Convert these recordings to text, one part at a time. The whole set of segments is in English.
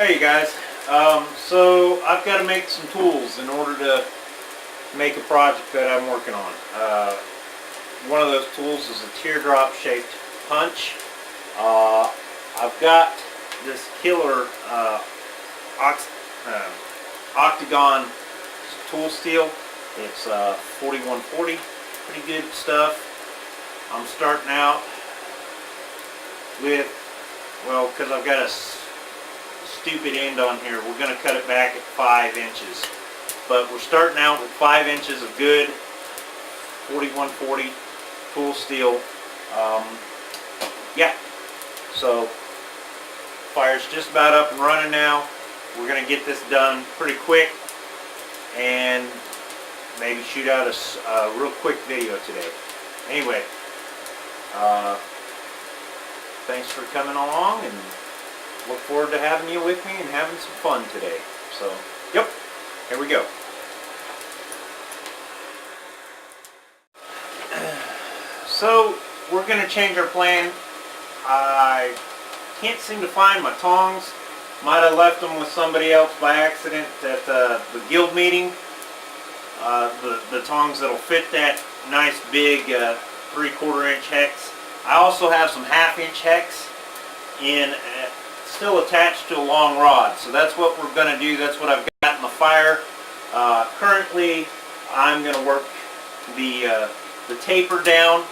Hey guys, so I've got to make some tools in order to make a project that I'm working on. One of those tools is a teardrop shaped punch. I've got this killer octagon tool steel. It's 4140, pretty good stuff. I'm starting out with, well, because I've got a stupid end on here, we're going to cut it back at 5 inches. But we're starting out with 5 inches of good 4140 tool steel. Yeah, so fire's just about up and running now. We're going to get this done pretty quick and maybe shoot out a real quick video today. Anyway, thanks for coming along, and look forward to having you with me and having some fun today. So, yep, here we go. So, we're going to change our plan. I can't seem to find my tongs. Might have left them with somebody else by accident at the guild meeting. The tongs that'll fit that nice big 3/4 inch hex. I also have some 1/2 inch hex in still attached to a long rod. So that's what we're going to do. That's what I've got in the fire. Currently, I'm going to work the taper down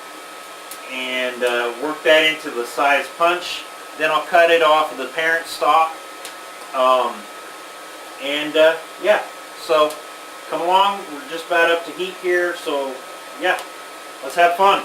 and work that into the size punch. Then I'll cut it off of the parent stock. Yeah, so come along. We're just about up to heat here. So yeah, let's have fun.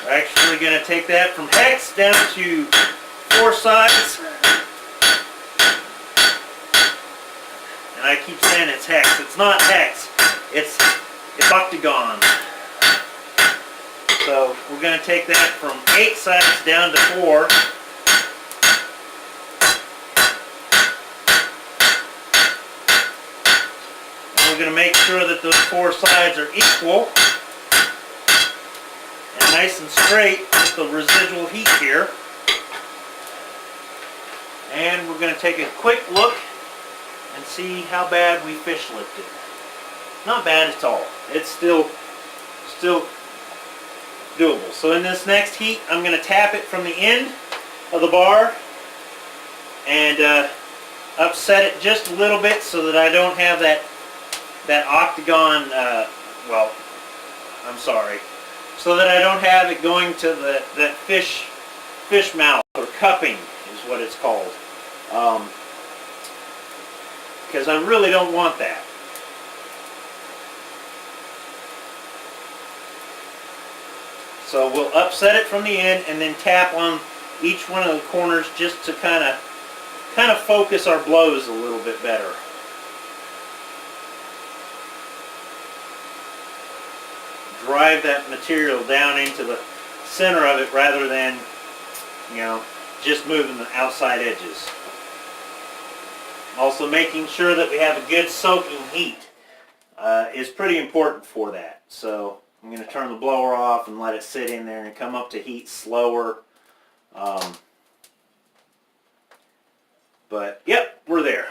Actually going to take that from hex down to 4 sides, and I keep saying it's hex. It's not hex, it's octagon. So we're going to take that from 8 sides down to 4. And we're going to make sure that those 4 sides are equal and nice and straight with the residual heat here. And we're going to take a quick look and see how bad we fish lifted. Not bad at all. It's still doable. So in this next heat, I'm going to tap it from the end of the bar and upset it just a little bit so that I don't have that octagon, well, I'm sorry, so that I don't have it going to that fish mouth, or cupping is what it's called. Because I really don't want that. So we'll upset it from the end and then tap on each one of the corners just to kind of focus our blows a little bit better. Drive that material down into the center of it rather than, you know, just moving the outside edges. Also, making sure that we have a good soaking heat is pretty important for that. So I'm going to turn the blower off and let it sit in there and come up to heat slower. But yep, we're there.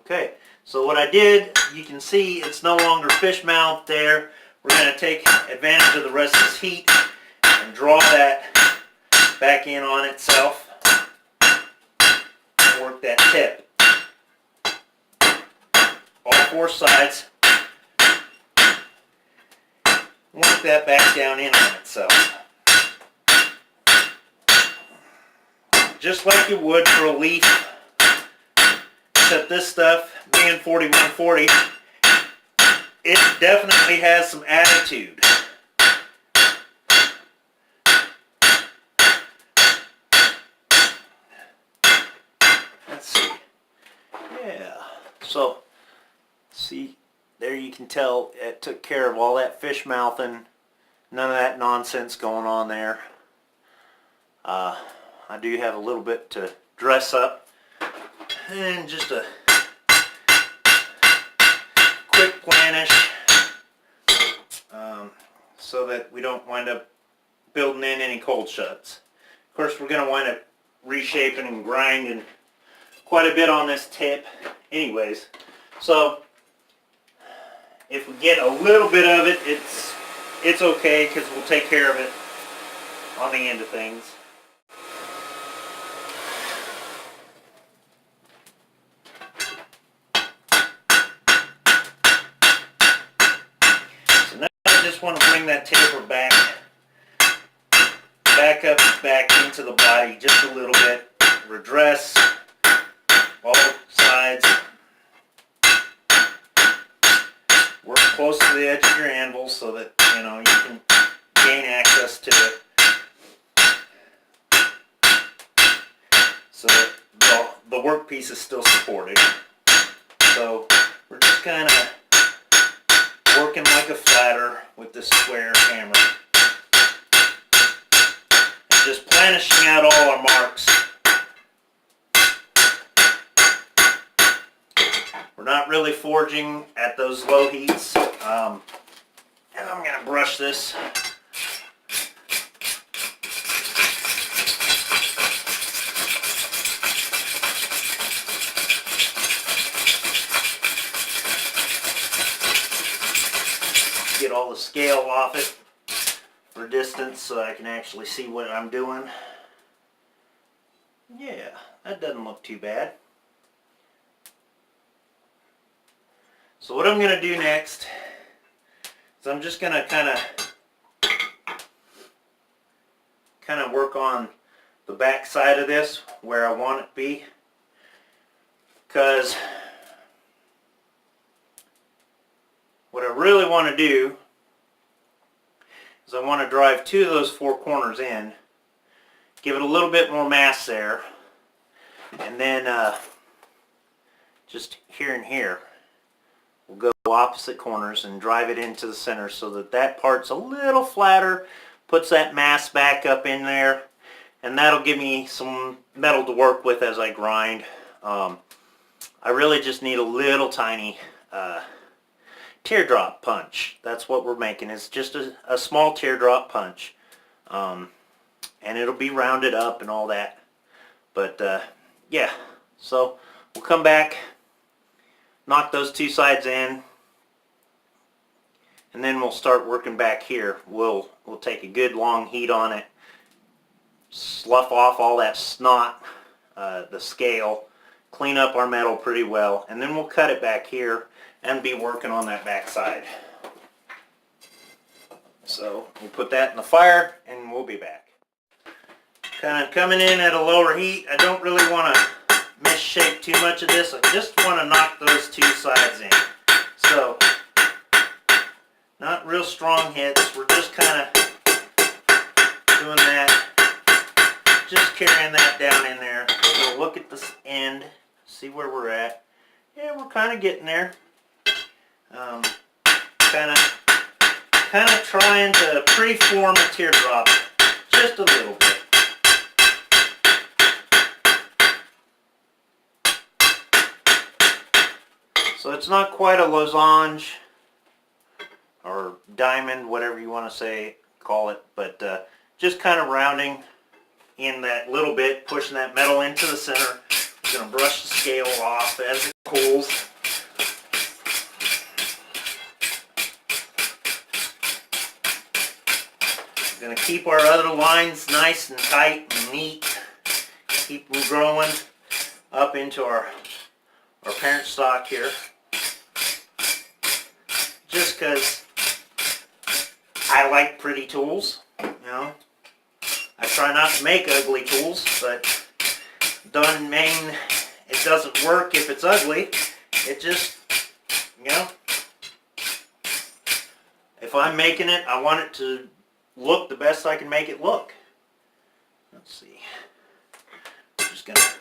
Okay, so what I did, you can see it's no longer fish mouth there. We're going to take advantage of the rest of this heat and draw that back in on itself. Work that tip. All 4 sides. Work that back down in on itself. Just like you would for a leaf. Except this stuff, being 4140, it definitely has some attitude. Let's see. Yeah. So See, there you can tell it took care of all that fish mouthing. None of that nonsense going on there. I do have a little bit to dress up. And just a quick planish so that we don't wind up building in any cold shuts. Of course, we're going to wind up reshaping and grinding quite a bit on this tip anyways. So if we get a little bit of it, it's okay, because we'll take care of it on the end of things. So now I just want to bring that taper back up, back into the body just a little bit. Redress all sides. Work close to the edge of your anvil so that you can gain access to it. So that the workpiece is still supported. So we're just kind of working like a flatter with this square hammer. And just planishing out all our marks. We're not really forging at those low heats. And I'm going to brush this. Get all the scale off it for distance so I can actually see what I'm doing. Yeah, that doesn't look too bad. So what I'm going to do next is I'm just going to kind of work on the back side of this where I want it to be, because what I really want to do is I want to drive two of those four corners in, give it a little bit more mass there, and then just here and here we'll go opposite corners and drive it into the center so that that part's a little flatter, puts that mass back up in there, and that'll give me some metal to work with as I grind. I really just need a little tiny teardrop punch. That's what we're making. It's just a small teardrop punch, and it'll be rounded up and all that. But yeah, so we'll come back, knock those two sides in, and then we'll start working back here. We'll take a good long heat on it, slough off all that snot, the scale, clean up our metal pretty well, and then we'll cut it back here and be working on that back side. So we'll put that in the fire and we'll be back. Kind of coming in at a lower heat. I don't really want to misshape too much of this. I just want to knock those two sides in. So not real strong hits. We're just kind of doing that, just carrying that down in there. So look at this end, see where we're at. Yeah, we're kind of getting there. Kind of trying to preform a teardrop just a little bit. So it's not quite a losange or diamond, whatever you want to call it, but just kind of rounding in that little bit, pushing that metal into the center. I'm going to brush the scale off as it cools. We're going to keep our other lines nice and tight and neat. Keep them growing up into our parent stock here. Just because I like pretty tools, I try not to make ugly tools, but doesn't mean it doesn't work if it's ugly. It just, if I'm making it, I want it to look the best I can make it look. Let's see. I'm just going to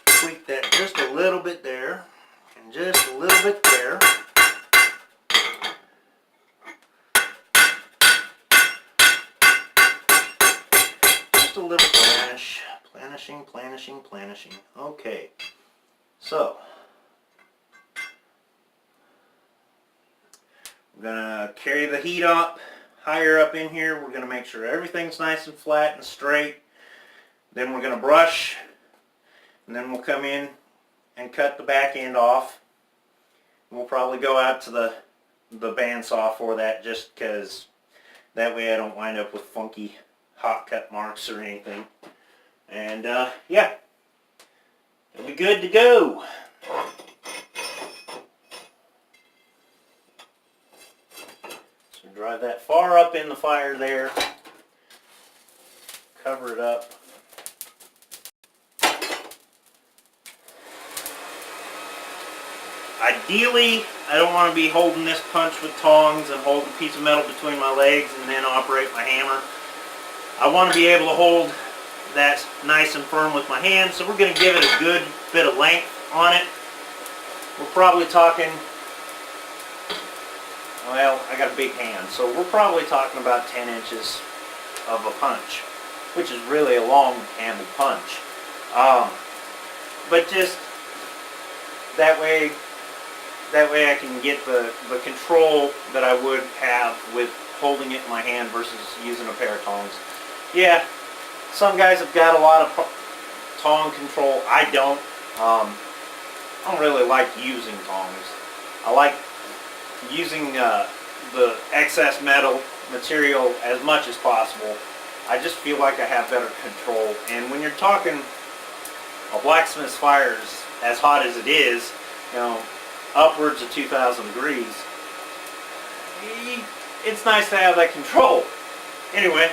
tweak that just a little bit there. And just a little bit there. Just a little planish. Planishing. Okay. So, we're going to carry the heat up, higher up in here. We're going to make sure everything's nice and flat and straight. Then we're going to brush, and then we'll come in and cut the back end off. We'll probably go out to the bandsaw for that, just because that way I don't wind up with funky hot cut marks or anything. And yeah, it'll be good to go. So drive that far up in the fire there. Cover it up. Ideally, I don't want to be holding this punch with tongs and hold a piece of metal between my legs and then operate my hammer. I want to be able to hold that nice and firm with my hand, so we're going to give it a good bit of length on it. We're probably talking, well, I got a big hand, so we're probably talking about 10 inches of a punch, which is really a long handled punch. But just that way I can get the control that I would have with holding it in my hand versus using a pair of tongs. Yeah, some guys have got a lot of tong control. I don't. I don't really like using tongs. I like using the excess metal material as much as possible. I just feel like I have better control. And when you're talking a blacksmith's fire is as hot as it is, you know, upwards of 2,000 degrees, it's nice to have that control. Anyway,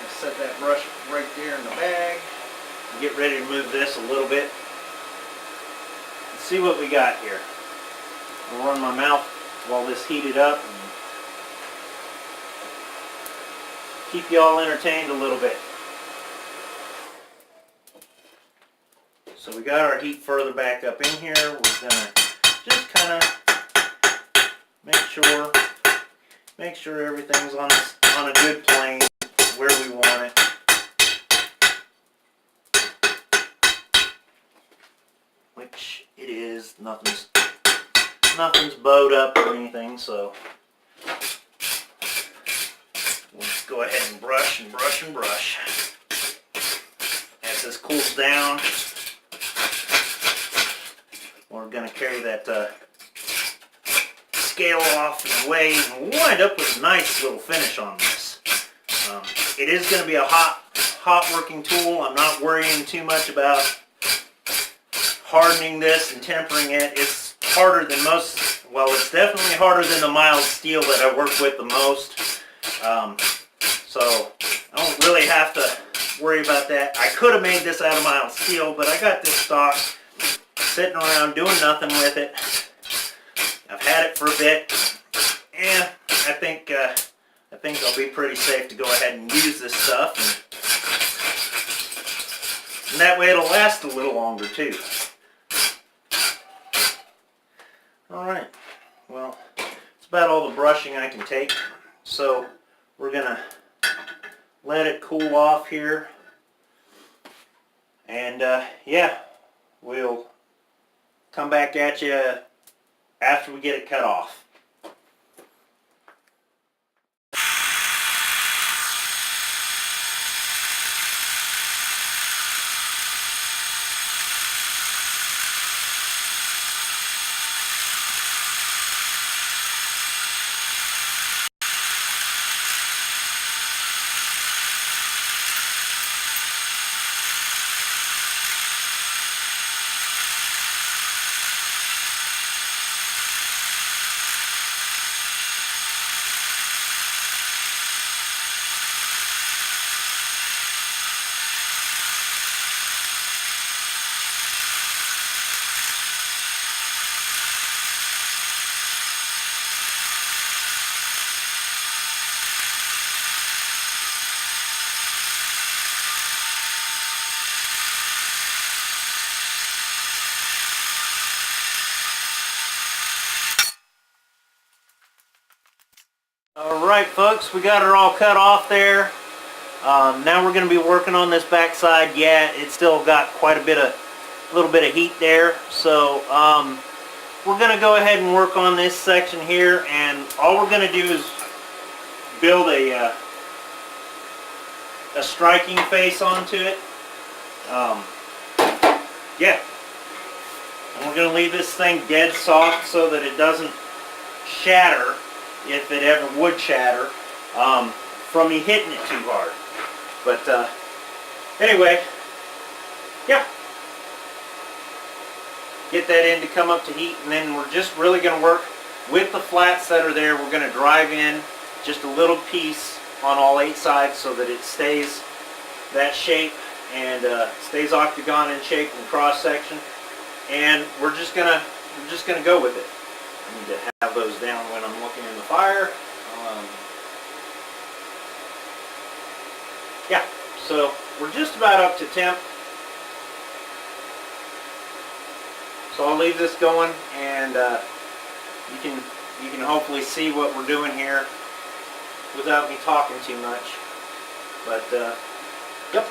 set that brush right there in the bag. Get ready to move this a little bit. Let's see what we got here. I'll run my mouth while this heated up and keep you all entertained a little bit. So we got our heat further back up in here. We're gonna just kind of make sure everything's on a good plane where we want it. Which it is. Nothing's bowed up or anything, so we'll just go ahead and brush. As this cools down, we're going to carry that scale off and away, and we'll wind up with a nice little finish on this. It is going to be a hot working tool. I'm not worrying too much about hardening this and tempering it. It's harder than most, well, it's definitely harder than the mild steel that I work with the most. So I don't really have to worry about that. I could have made this out of mild steel, but I got this stock sitting around doing nothing with it. I've had it for a bit, and I think I'll be pretty safe to go ahead and use this stuff, and that way it'll last a little longer too. Alright, well, it's about all the brushing I can take, so we're gonna let it cool off here, and yeah, we'll come back at you after we get it cut off. Alright folks, we got her all cut off there. Now we're going to be working on this back side. Yeah, it's still got quite a little bit of heat there. So we're going to go ahead and work on this section here, and all we're going to do is build a striking face onto it. Yeah. And we're going to leave this thing dead soft so that it doesn't shatter, if it ever would shatter, from me hitting it too hard. But anyway, yeah. Get that in to come up to heat, and then we're just really going to work with the flats that are there. We're going to drive in just a little piece on all 8 sides so that it stays that shape and stays octagon in shape and cross section. And we're just gonna go with it. I need to have those down when I'm looking in the fire. Yeah, so we're just about up to temp. So I'll leave this going, and you can hopefully see what we're doing here without me talking too much. But yep.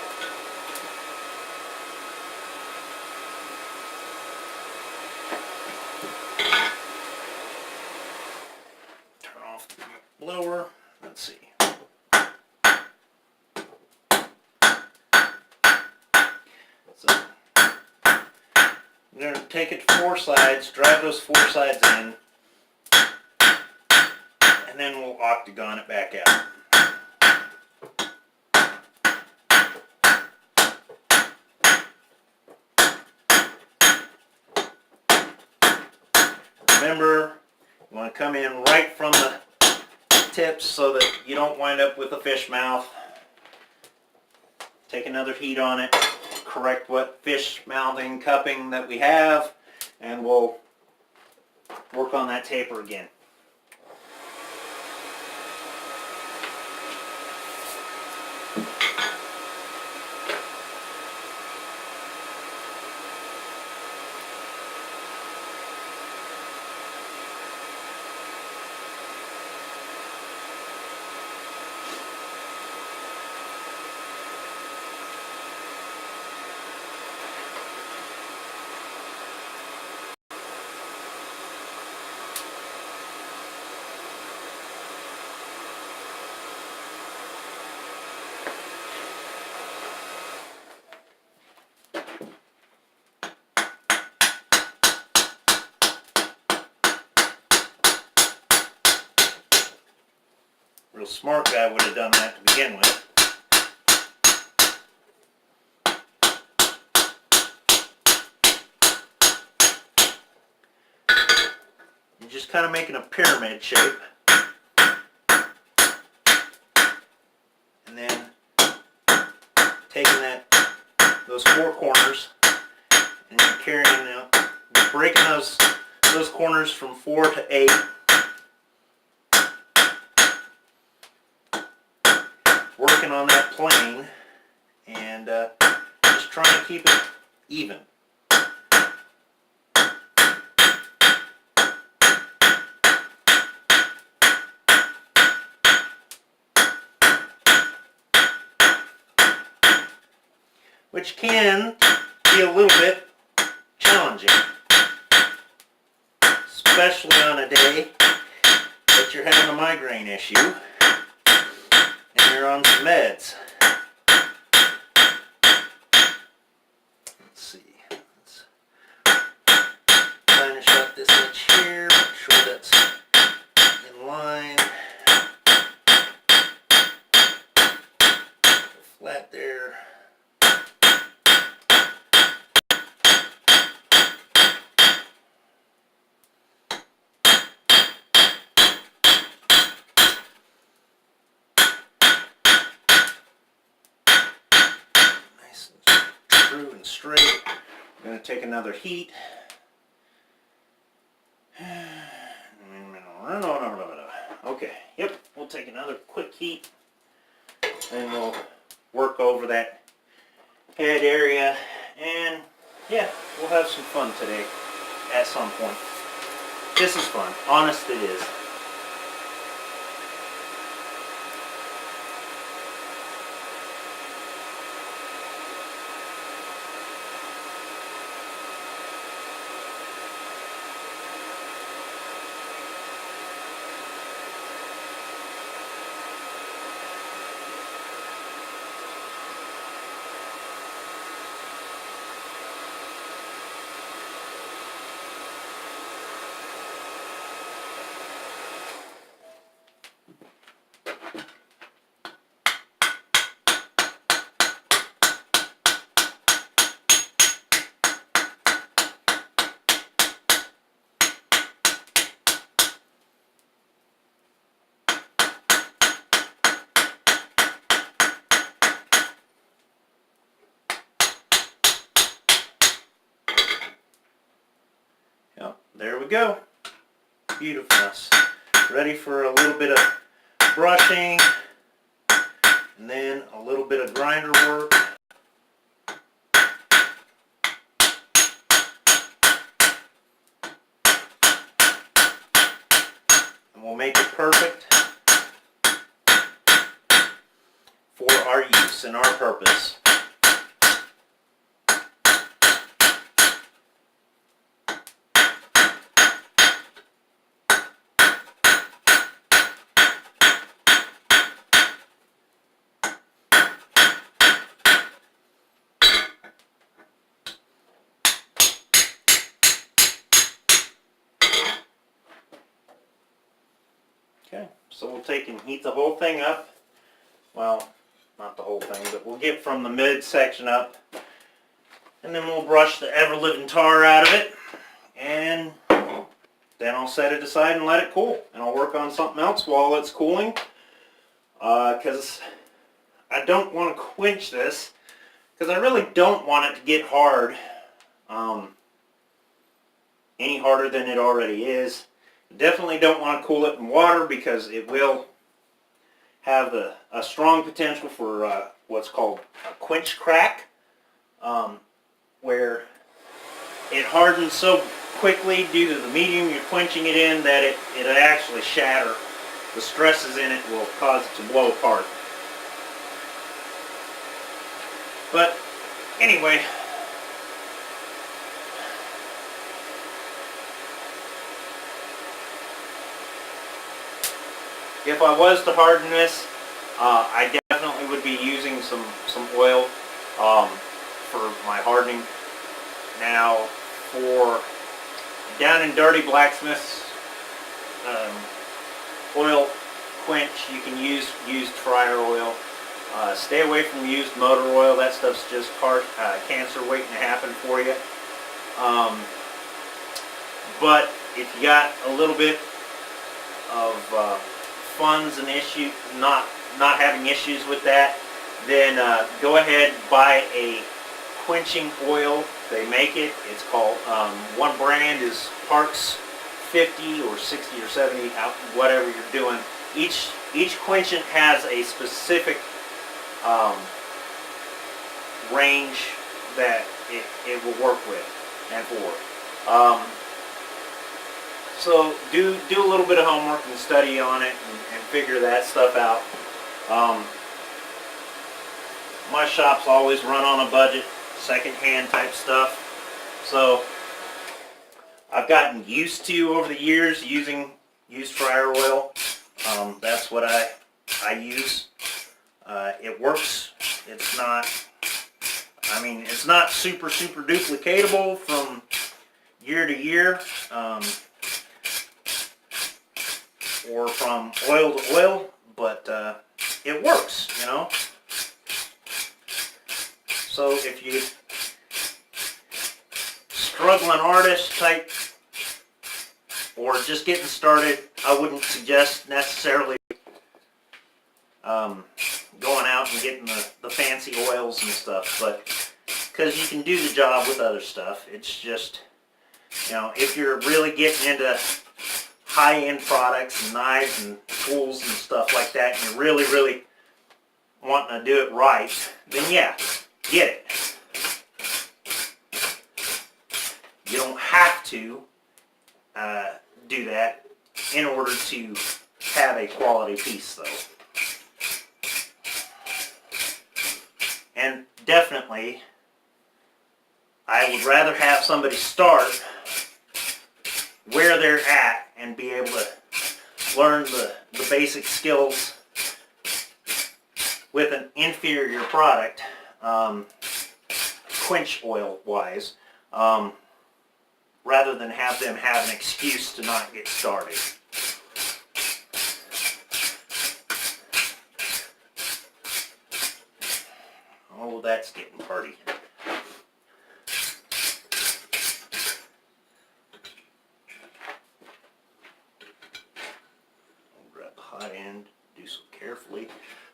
Turn off the blower. Let's see. So I'm going to take it to 4 sides, drive those 4 sides in, and then we'll octagon it back out. Remember, you want to come in right from the tips so that you don't wind up with a fish mouth. Take another heat on it, correct what fish mouthing cupping that we have, and we'll work on that taper again. Real smart guy would have done that to begin with. You're just kind of making a pyramid shape. And then taking those 4 corners, and you're carrying out, breaking those corners from 4 to 8. Working on that plane, and just trying to keep it even. Which can be a little bit challenging, especially on a day that you're having a migraine issue and you're on some meds. Let's see. Let's finish up this edge here, make sure that's in line. Flat there. True and straight. I'm going to take another heat. Okay, yep, we'll take another quick heat, and we'll work over that head area, and yeah, we'll have some fun today at some point. This is fun. Honest, it is. there we go. Beautifulness. Ready for a little bit of brushing and then a little bit of grinder work. And we'll make it perfect for our use and our purpose. Okay, so we'll take and heat the whole thing up. Well, not the whole thing, but we'll get from the mid section up. And then we'll brush the ever-living tar out of it. And then I'll set it aside and let it cool. And I'll work on something else while it's cooling. Because I don't want to quench this. Because I really don't want it to get hard. Any harder than it already is. Definitely don't want to cool it in water because it will have a strong potential for what's called a quench crack, where it hardens so quickly due to the medium you're quenching it in that it'll actually shatter. The stresses in it will cause it to blow apart. But anyway, if I was to harden this, I definitely would be using some oil for my hardening. Now, for down and dirty blacksmiths oil quench, you can use used fryer oil. Stay away from used motor oil. That stuff's just cancer waiting to happen for you. But if you got a little bit of funds and issues, not having issues with that, then go ahead, buy a quenching oil. They make it. It's called, one brand is Parks 50 or 60 or 70, whatever you're doing. Each quenchant has a specific range that it will work with and for. So do a little bit of homework and study on it and figure that stuff out. My shop's always run on a budget, second-hand type stuff. So I've gotten used to, over the years, using used fryer oil. That's what I use. It works. It's not, it's not super duplicatable from year to year. Or from oil to oil, but it works, you know. So if you struggling artist type or just getting started, I wouldn't suggest necessarily going out and getting the fancy oils and stuff, but because you can do the job with other stuff. It's just, you know, if you're really getting into high-end products and knives and tools and stuff like that, and you're really wanting to do it right, then yeah, get it. You don't have to do that in order to have a quality piece, though. And definitely, I would rather have somebody start where they're at and be able to learn the basic skills with an inferior product, quench oil wise, rather than have them have an excuse to not get started. Oh, that's getting pretty. Grab the hot end, do so carefully,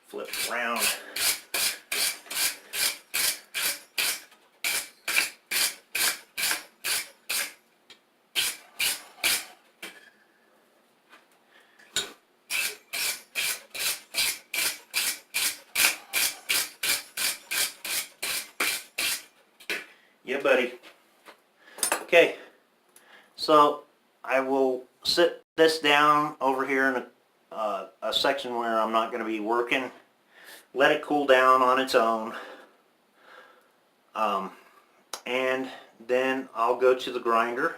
flip it around. Yeah, buddy. Okay, so I will sit this down over here in a section where I'm not going to be working. Let it cool down on its own. And then I'll go to the grinder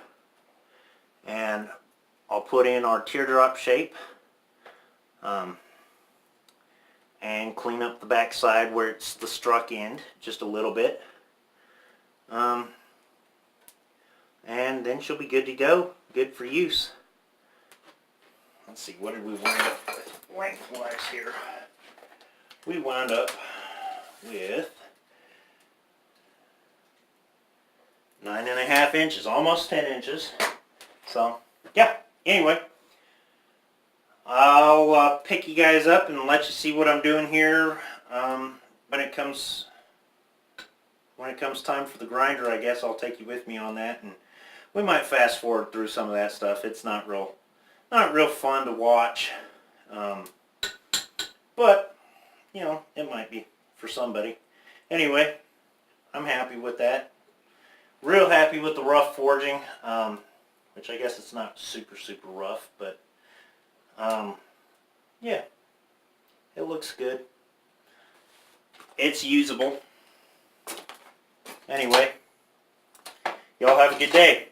and I'll put in our teardrop shape and clean up the back side where it's the struck end just a little bit. And then she'll be good to go, good for use. Let's see, what did we wind up with lengthwise here? We wound up with 9.5 inches, almost 10 inches. So, yeah, anyway, I'll pick you guys up and let you see what I'm doing here when it comes time for the grinder. I guess I'll take you with me on that, and we might fast forward through some of that stuff. It's not real fun to watch, but you know, it might be for somebody. Anyway, I'm happy with that. Real happy with the rough forging, which I guess it's not super rough, but yeah, it looks good. It's usable. Anyway, y'all have a good day.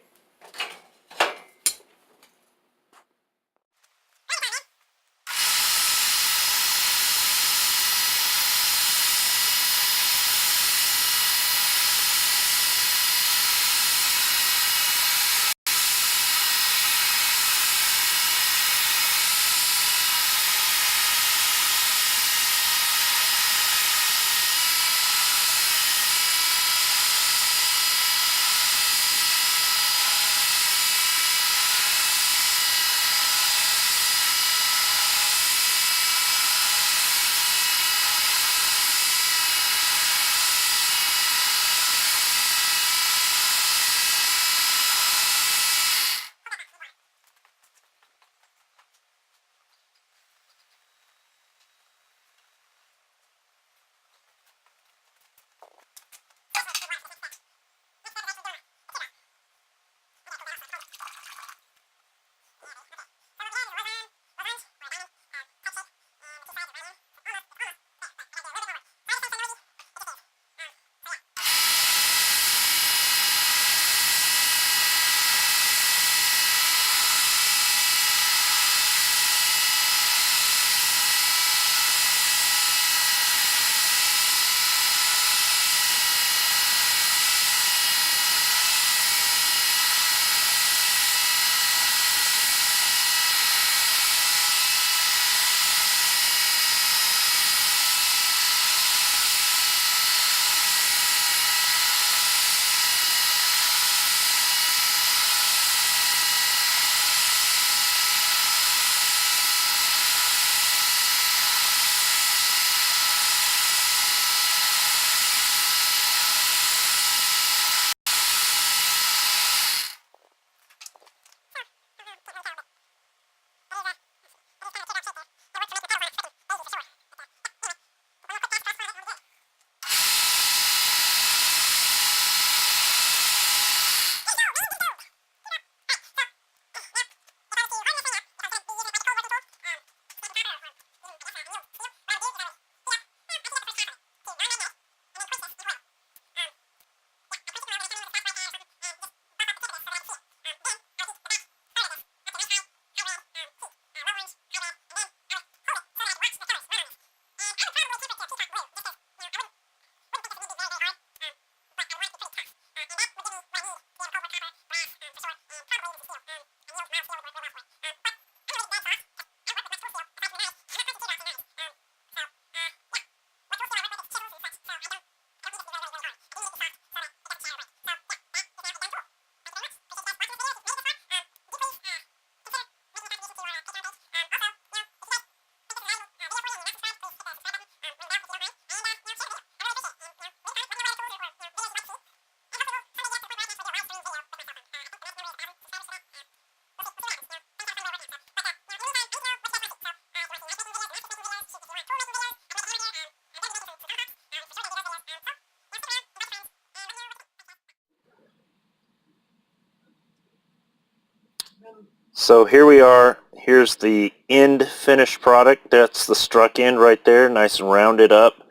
So here we are. Here's the end finished product. That's the struck end right there, nice and rounded up,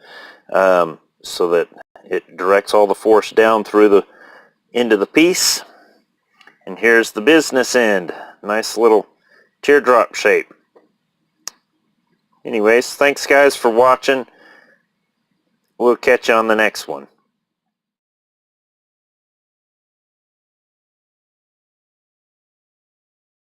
so that it directs all the force down through the end of the piece. And here's the business end. Nice little teardrop shape. Anyways, thanks guys for watching. We'll catch you on the next one.